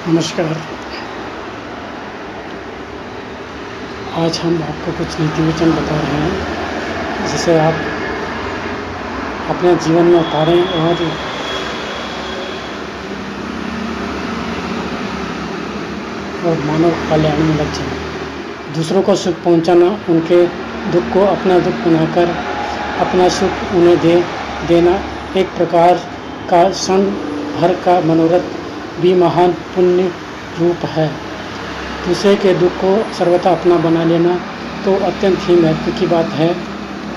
नमस्कार। आज हम आपको कुछ नीति वचन बता रहे हैं जिसे आप अपने जीवन में उतारें और मानव कल्याण में लग जाएं। दूसरों को सुख पहुंचाना, उनके दुख को अपना दुख बनाकर अपना सुख उन्हें देना एक प्रकार का क्षण भर का मनोरथ भी महान पुण्य रूप है। दूसरे के दुख को सर्वथा अपना बना लेना तो अत्यंत ही महत्व की बात है।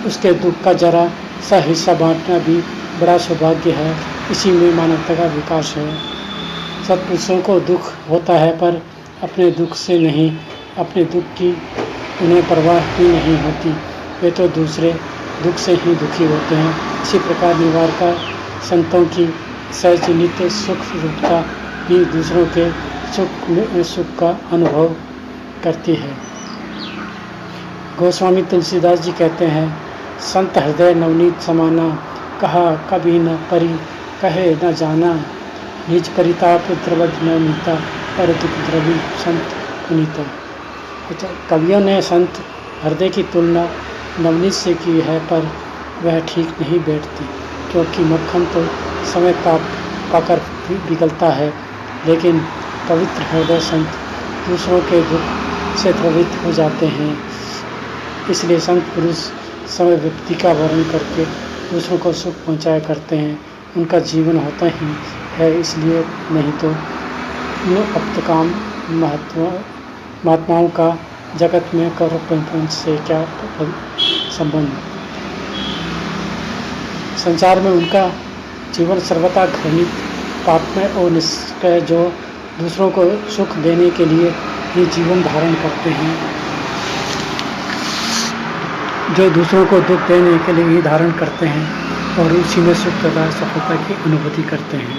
उसके दुख का जरा सा हिस्सा बांटना भी बड़ा सौभाग्य है। इसी में मानवता का विकास है। सत्पुरुषों को दुख होता है पर अपने दुख से नहीं, अपने दुख की उन्हें परवाह ही नहीं होती। वे तो दूसरे दुख से ही दुखी होते हैं। इसी प्रकार निवारका संतों की सहज नित्य सुख रूपता भी दूसरों के सुख का अनुभव करती है। गोस्वामी तुलसीदास जी कहते हैं, संत हृदय नवनीत समाना, कहा कभी न परी कहे न जाना, निज परिताप द्रवद न मीता, पर दुख द्रवी संत पुनीता। कवियों ने संत हृदय की तुलना नवनीत से की है, पर वह ठीक नहीं बैठती, क्योंकि मक्खन तो समय पाकर पिघलता है, लेकिन पवित्र हृदय संत दूसरों के दुख से द्रवित हो जाते हैं। इसलिए संत पुरुष समय व्यक्ति का वर्णन करके दूसरों को सुख पहुंचाया करते हैं। उनका जीवन होता ही है, इसलिए नहीं तो अपतकाम महात्माओं का जगत में कर प्रपंच से क्या संबंध। संसार में उनका जीवन सर्वथा घृणित, पापमय और निष्क्रिय, जो दूसरों को सुख देने के लिए ही जीवन धारण करते हैं, जो दूसरों को दुख देने के लिए ही धारण करते हैं और उसी में सुख तथा सफलता की अनुभूति करते हैं।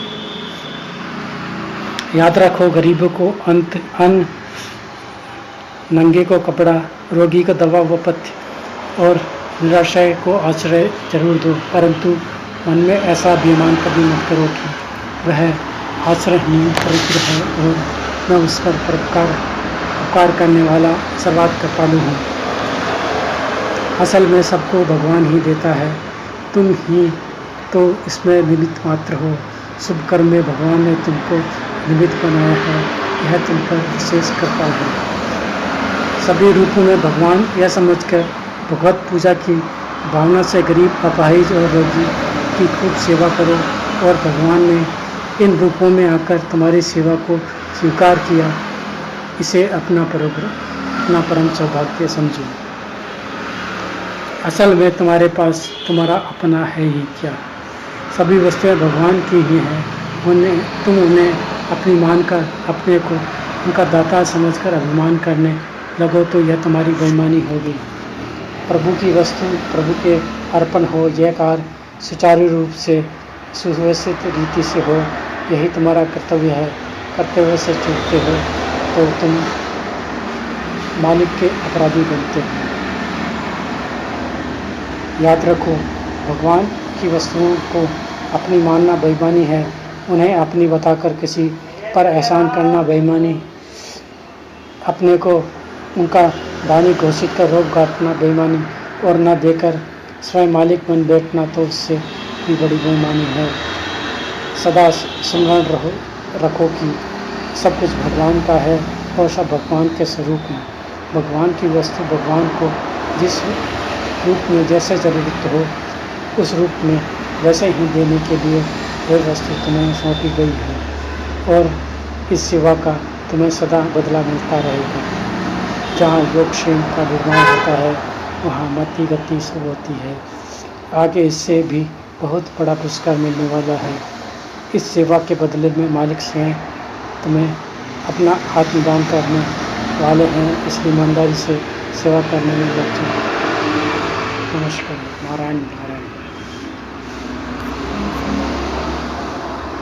याद रखो, गरीबों को अन्न, नंगे को कपड़ा, रोगी को दवा व पथ्य और निराश्रय को आश्रय जरूर दो, परंतु मन में ऐसा अभिमान कभी मत करो कि वह आश्रयहीन पवित्र है और मैं उस पर उपकार करने वाला सर्वात कृपालु हूँ। असल में सबको भगवान ही देता है, तुम ही तो इसमें निमित्त मात्र हो। शुभ कर्म में भगवान ने तुमको निमित्त बनाया है, यह तुम पर विशेष कृपा है। सभी रूपों में भगवान यह समझकर भगवत पूजा की भावना से गरीब, अपाहिज और रोगी की खूब सेवा करो, और भगवान ने इन रूपों में आकर तुम्हारी सेवा को स्वीकार किया, इसे अपना परम सौभाग्य समझो। असल में तुम्हारे पास तुम्हारा अपना है ही क्या, सभी वस्तुएं भगवान की ही हैं। तुम उन्हें अपनी मानकर अपने को उनका दाता समझकर अभिमान करने लगो तो यह तुम्हारी बेईमानी होगी। प्रभु की वस्तु प्रभु के अर्पण हो, यह कार्य सुचारू रूप से सुव्यवस्थित रीति से हो, यही तुम्हारा कर्तव्य है। कर्तव्य से चूकते हो तो तुम मालिक के अपराधी बनते हो। याद रखो, भगवान की वस्तुओं को अपनी मानना बेईमानी है, उन्हें अपनी बताकर किसी पर एहसान करना बेईमानी, अपने को उनका दानी घोषित कर रोक काटना बेईमानी, और न देकर स्वयं मालिक बन बैठना तो उससे भी बड़ी बेईमानी है। सदा स्मरण रखो कि सब कुछ भगवान का है और सब भगवान के स्वरूप में। भगवान की वस्तु भगवान को जिस रूप में जैसे ज़रूरत हो, उस रूप में वैसे ही देने के लिए वह वस्तु तुम्हें सौंपी गई है, और इस सेवा का तुम्हें सदा बदला मिलता रहेगा। जहाँ योगक्षेम का निर्माण होता है, वहाँ मति गति सब होती है। आगे इससे भी बहुत बड़ा पुरस्कार मिलने वाला है। इस सेवा के बदले में मालिक स्वयं तुम्हें अपना आत्मदान करने वाले हैं, इसलिए ईमानदारी से सेवा करने में लग जाओ। नमस्कार। नारायण नारायण।